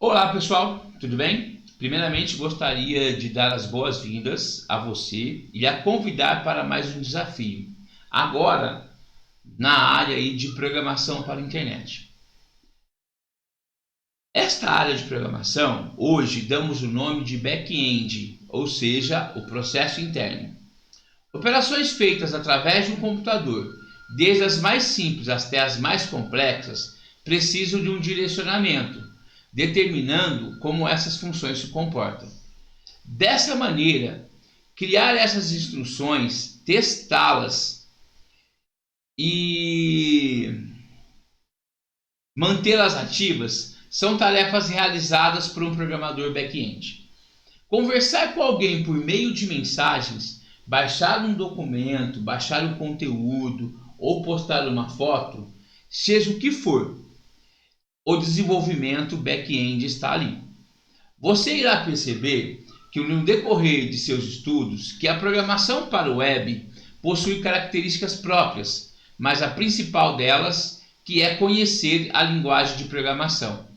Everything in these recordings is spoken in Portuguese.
Olá pessoal, tudo bem? Primeiramente gostaria de dar as boas-vindas a você e a convidar para mais um desafio, agora na área aí de programação para a internet. Esta área de programação, hoje damos o nome de back-end, ou seja, o processo interno. Operações feitas através de um computador, desde as mais simples até as mais complexas, precisam de um direcionamento, determinando como essas funções se comportam. Dessa maneira, criar essas instruções, testá-las e mantê-las ativas são tarefas realizadas por um programador back-end. Conversar com alguém por meio de mensagens, baixar um documento, baixar um conteúdo ou postar uma foto, seja o que for, o desenvolvimento back-end está ali. Você irá perceber que no decorrer de seus estudos que a programação para o web possui características próprias, mas a principal delas que é conhecer a linguagem de programação.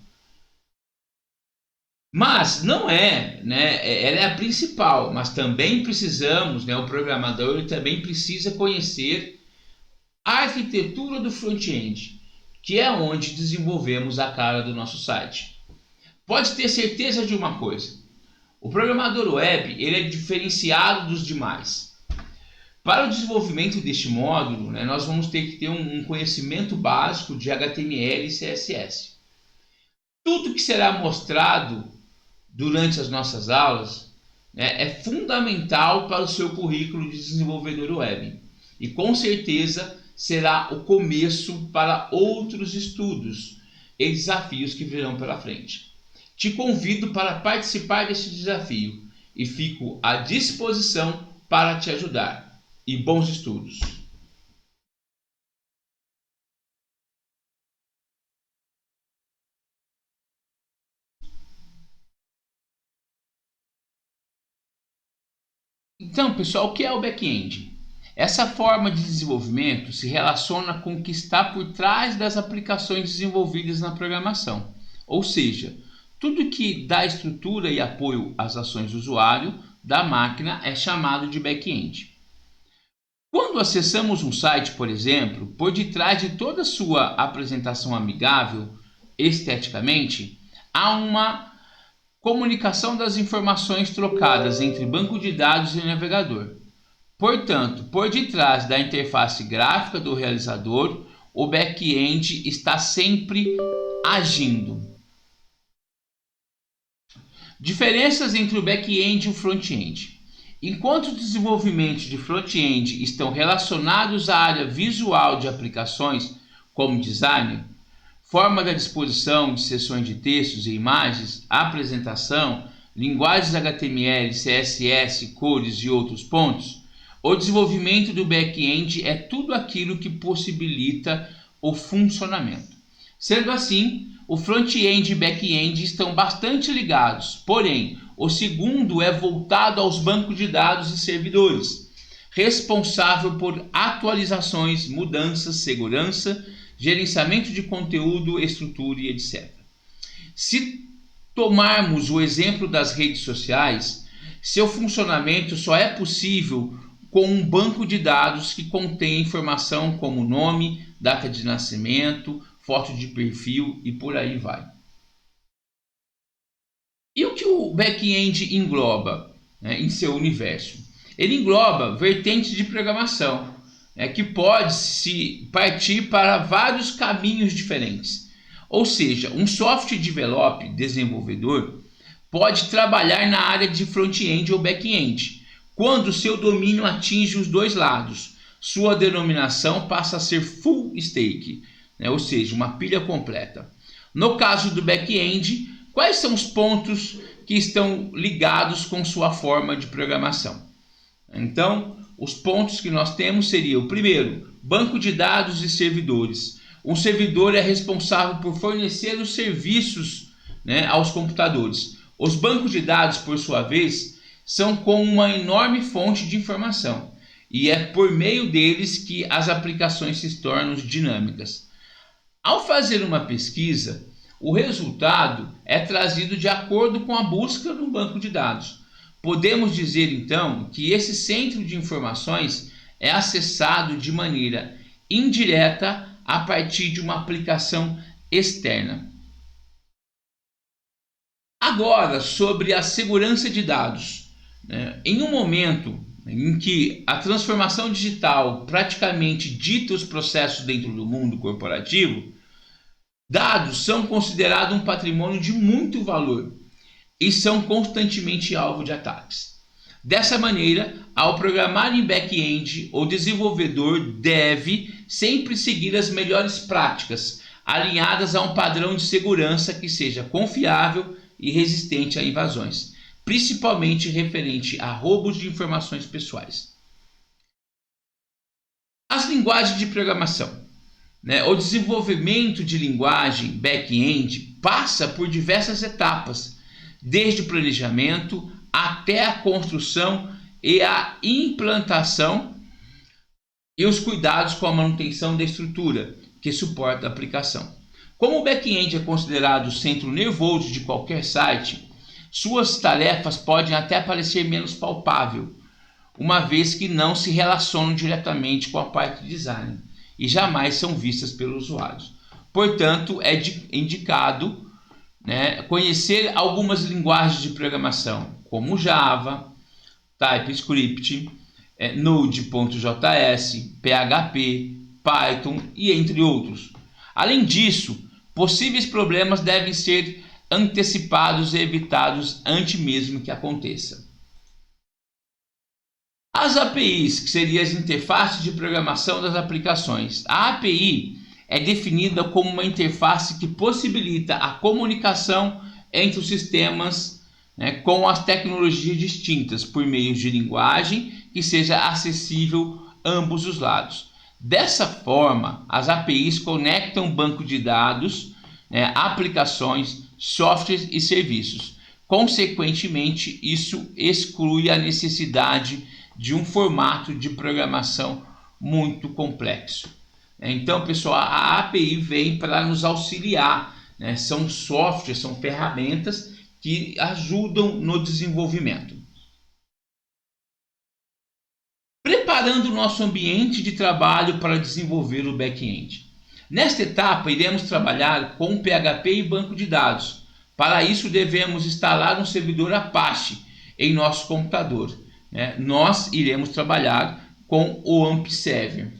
Mas não é, ela é a principal, mas também precisamos, o programador também precisa conhecer a arquitetura do front-end, que é onde desenvolvemos a cara do nosso site. Pode ter certeza de uma coisa: o programador web ele é diferenciado dos demais. Para o desenvolvimento deste módulo, nós vamos ter que ter um conhecimento básico de HTML e CSS. Tudo que será mostrado durante as nossas aulas é fundamental para o seu currículo de desenvolvedor web e com certeza será o começo para outros estudos e desafios que virão pela frente. Te convido para participar deste desafio e fico à disposição para te ajudar. E bons estudos! Então, pessoal, o que é o back-end? Essa forma de desenvolvimento se relaciona com o que está por trás das aplicações desenvolvidas na programação, ou seja, tudo que dá estrutura e apoio às ações do usuário da máquina é chamado de back-end. Quando acessamos um site, por exemplo, por detrás de toda a sua apresentação amigável esteticamente, há uma comunicação das informações trocadas entre banco de dados e navegador. Portanto, por detrás da interface gráfica do realizador, o back-end está sempre agindo. Diferenças entre o back-end e o front-end. Enquanto os desenvolvimentos de front-end estão relacionados à área visual de aplicações, como design, forma da disposição de seções de textos e imagens, apresentação, linguagens HTML, CSS, cores e outros pontos, o desenvolvimento do back-end é tudo aquilo que possibilita o funcionamento. Sendo assim, o front-end e back-end estão bastante ligados, porém, o segundo é voltado aos bancos de dados e servidores, responsável por atualizações, mudanças, segurança, gerenciamento de conteúdo, estrutura e etc. Se tomarmos o exemplo das redes sociais, seu funcionamento só é possível com um banco de dados que contém informação como nome, data de nascimento, foto de perfil e por aí vai. E o que o back-end engloba em seu universo? Ele engloba vertentes de programação, que pode se partir para vários caminhos diferentes. Ou seja, um software desenvolvedor, pode trabalhar na área de front-end ou back-end, quando seu domínio atinge os dois lados. Sua denominação passa a ser full stack, ou seja, uma pilha completa. No caso do back-end, quais são os pontos que estão ligados com sua forma de programação? Então, os pontos que nós temos seriam, primeiro, banco de dados e servidores. Um servidor é responsável por fornecer os serviços aos computadores. Os bancos de dados, por sua vez, são como uma enorme fonte de informação. E é por meio deles que as aplicações se tornam dinâmicas. Ao fazer uma pesquisa, o resultado é trazido de acordo com a busca no banco de dados. Podemos dizer então que esse centro de informações é acessado de maneira indireta a partir de uma aplicação externa. Agora, sobre a segurança de dados. Em um momento em que a transformação digital praticamente dita os processos dentro do mundo corporativo, dados são considerados um patrimônio de muito valor e são constantemente alvo de ataques. Dessa maneira, ao programar em back-end, o desenvolvedor deve sempre seguir as melhores práticas, alinhadas a um padrão de segurança que seja confiável e resistente a invasões, principalmente referente a roubos de informações pessoais. As linguagens de programação. O desenvolvimento de linguagem back-end passa por diversas etapas, desde o planejamento até a construção e a implantação e os cuidados com a manutenção da estrutura que suporta a aplicação. Como o back-end é considerado o centro nervoso de qualquer site, suas tarefas podem até parecer menos palpável, uma vez que não se relacionam diretamente com a parte de design e jamais são vistas pelos usuários. Portanto, é indicado conhecer algumas linguagens de programação, como Java, TypeScript, Node.js, PHP, Python e entre outros. Além disso, possíveis problemas devem ser antecipados e evitados antes mesmo que aconteça. As APIs, que seriam as interfaces de programação das aplicações. A API é definida como uma interface que possibilita a comunicação entre os sistemas com as tecnologias distintas por meio de linguagem que seja acessível a ambos os lados. Dessa forma, as APIs conectam banco de dados, aplicações, softwares e serviços. Consequentemente, isso exclui a necessidade de um formato de programação muito complexo. Então, pessoal, a API vem para nos auxiliar, são softwares, são ferramentas que ajudam no desenvolvimento. Preparando o nosso ambiente de trabalho para desenvolver o back-end. Nesta etapa, iremos trabalhar com PHP e banco de dados. Para isso, devemos instalar um servidor Apache em nosso computador. Nós iremos trabalhar com o AMP Server.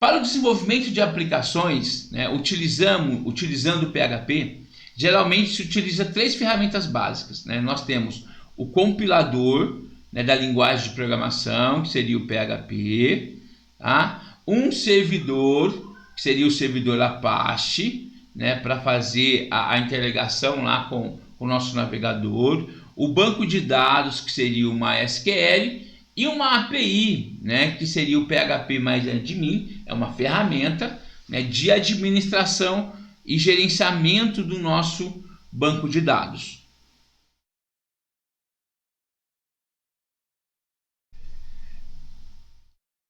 Para o desenvolvimento de aplicações, utilizando o PHP, geralmente se utiliza três ferramentas básicas. Nós temos o compilador da linguagem de programação, que seria o PHP, tá? Um servidor, que seria o servidor Apache, para fazer a interligação lá com o nosso navegador, o banco de dados, que seria o MySQL, e uma API, que seria o PHP mais admin, é uma ferramenta de administração e gerenciamento do nosso banco de dados.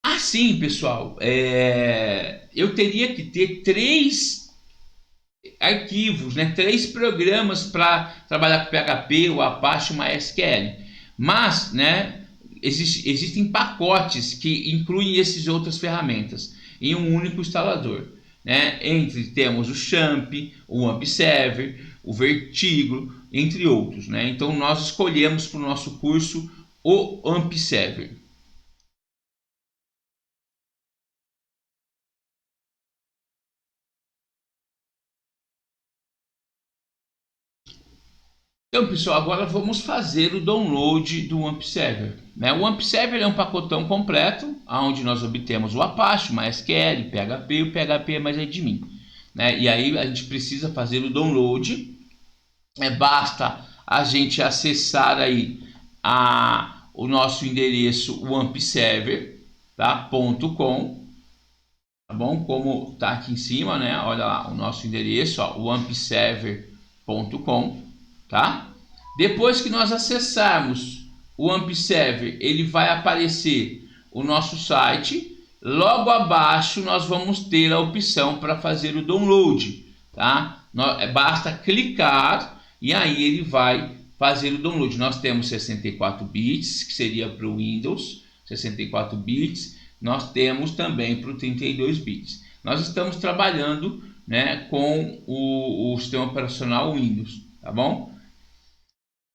Assim, pessoal, eu teria que ter três arquivos, três programas para trabalhar com PHP, o Apache e o MySQL. Mas, existem pacotes que incluem essas outras ferramentas em um único instalador. Temos o Champ, o AMP Server, o Vertigo, entre outros. Então, nós escolhemos para o nosso curso o AMP Server. Então, pessoal, agora vamos fazer o download do AMP Server. O AMP Server é um pacotão completo, onde nós obtemos o Apache, o MySQL, PHP e o PHP mais admin. E aí a gente precisa fazer o download. Basta a gente acessar aí o nosso endereço, o ampserver, tá? .com, tá bom? Como tá aqui em cima, olha lá o nosso endereço, o ampserver.com. Tá? Depois que nós acessarmos o AMP Server, ele vai aparecer o nosso site Logo abaixo nós vamos ter a opção para fazer o download, tá? Basta clicar e aí ele vai fazer o download. Nós temos 64 bits, que seria para o Windows, 64 bits. Nós temos também para o 32 bits. Nós estamos trabalhando, né, com o sistema operacional Windows, tá bom?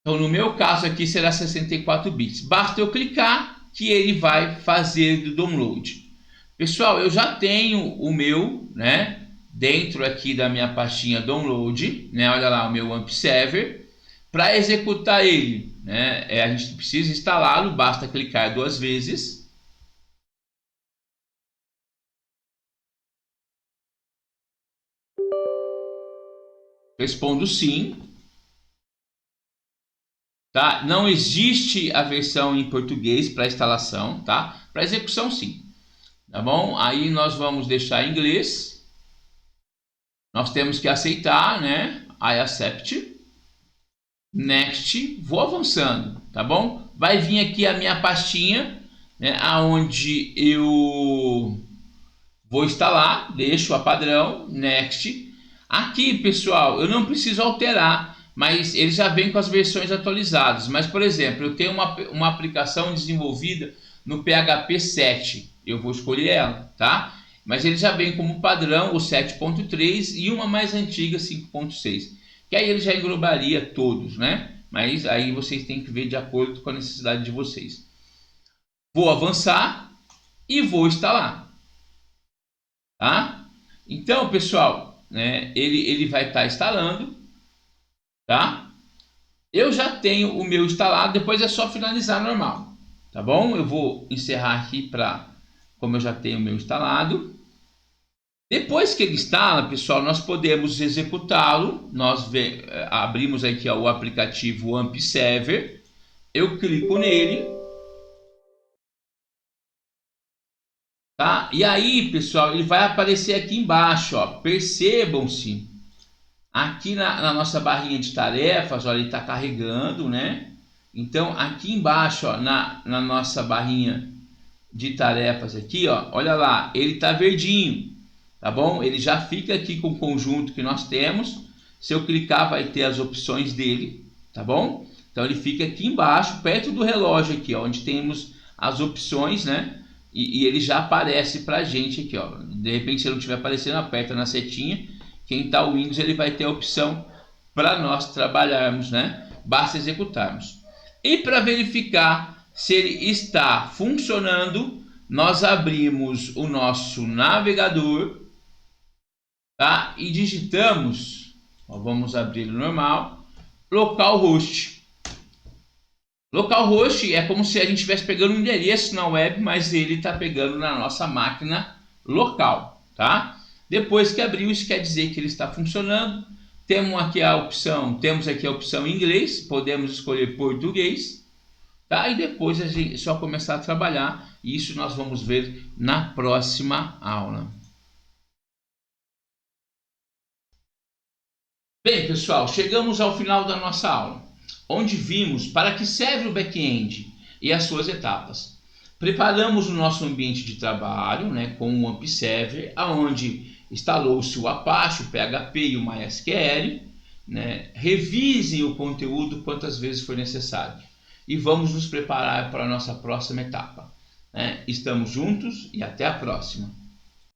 Então no meu caso aqui será 64 bits. Basta eu clicar que ele vai fazer o download. Pessoal, eu já tenho o meu, né, dentro aqui da minha pastinha download, né, olha lá o meu AMP Server. Para executar ele, né, a gente precisa instalá-lo, basta clicar 2 vezes. Respondo sim. Tá? Não existe a versão em português para instalação, tá? Para execução sim. Tá bom? Aí nós vamos deixar em inglês. Nós temos que aceitar, né? I accept. Next. Vou avançando, tá bom? Vai vir aqui a minha pastinha, né? Aonde eu vou instalar. Deixo a padrão. Next. Aqui, pessoal, eu não preciso alterar, mas ele já vem com as versões atualizadas. Mas, por exemplo, eu tenho uma aplicação desenvolvida no PHP 7. Eu vou escolher ela, tá? Mas ele já vem como padrão o 7.3 e uma mais antiga 5.6. Que aí ele já englobaria todos, né? Mas aí vocês têm que ver de acordo com a necessidade de vocês. Vou avançar e vou instalar, tá? Então, pessoal, né, ele vai estar instalando, tá? Eu já tenho o meu instalado, depois é só finalizar normal, tá bom? Eu vou encerrar aqui como eu já tenho o meu instalado. Depois que ele instala, pessoal, nós podemos executá-lo. Nós abrimos aqui o aplicativo AMP Server. Eu clico nele. Tá? E aí, pessoal, ele vai aparecer aqui embaixo. Ó. Percebam-se. Aqui na nossa barrinha de tarefas, ó, ele está carregando, né? Então, aqui embaixo, ó, na nossa barrinha de tarefas aqui, ó, olha lá, ele está verdinho, tá bom? Ele já fica aqui com o conjunto que nós temos. Se eu clicar, vai ter as opções dele, tá bom? Então, ele fica aqui embaixo, perto do relógio aqui, ó, onde temos as opções, né? E ele já aparece para a gente aqui, ó. De repente, se ele não estiver aparecendo, aperta na setinha. Quem está o Windows, ele vai ter a opção para nós trabalharmos, né? Basta executarmos. E para verificar se ele está funcionando, nós abrimos o nosso navegador, tá? E digitamos, ó, vamos abrir o normal, localhost. Localhost é como se a gente estivesse pegando um endereço na web, mas ele está pegando na nossa máquina local, tá? Depois que abriu, isso quer dizer que ele está funcionando. Temos aqui a opção em inglês, podemos escolher português, tá? E depois a gente só começar a trabalhar. Isso nós vamos ver na próxima aula. Bem, pessoal, chegamos ao final da nossa aula, onde vimos para que serve o back-end e as suas etapas. Preparamos o nosso ambiente de trabalho, né, com o AMP Server, onde instalou-se o Apache, o PHP e o MySQL, né? Revisem o conteúdo quantas vezes for necessário e vamos nos preparar para a nossa próxima etapa, né? Estamos juntos e até a próxima.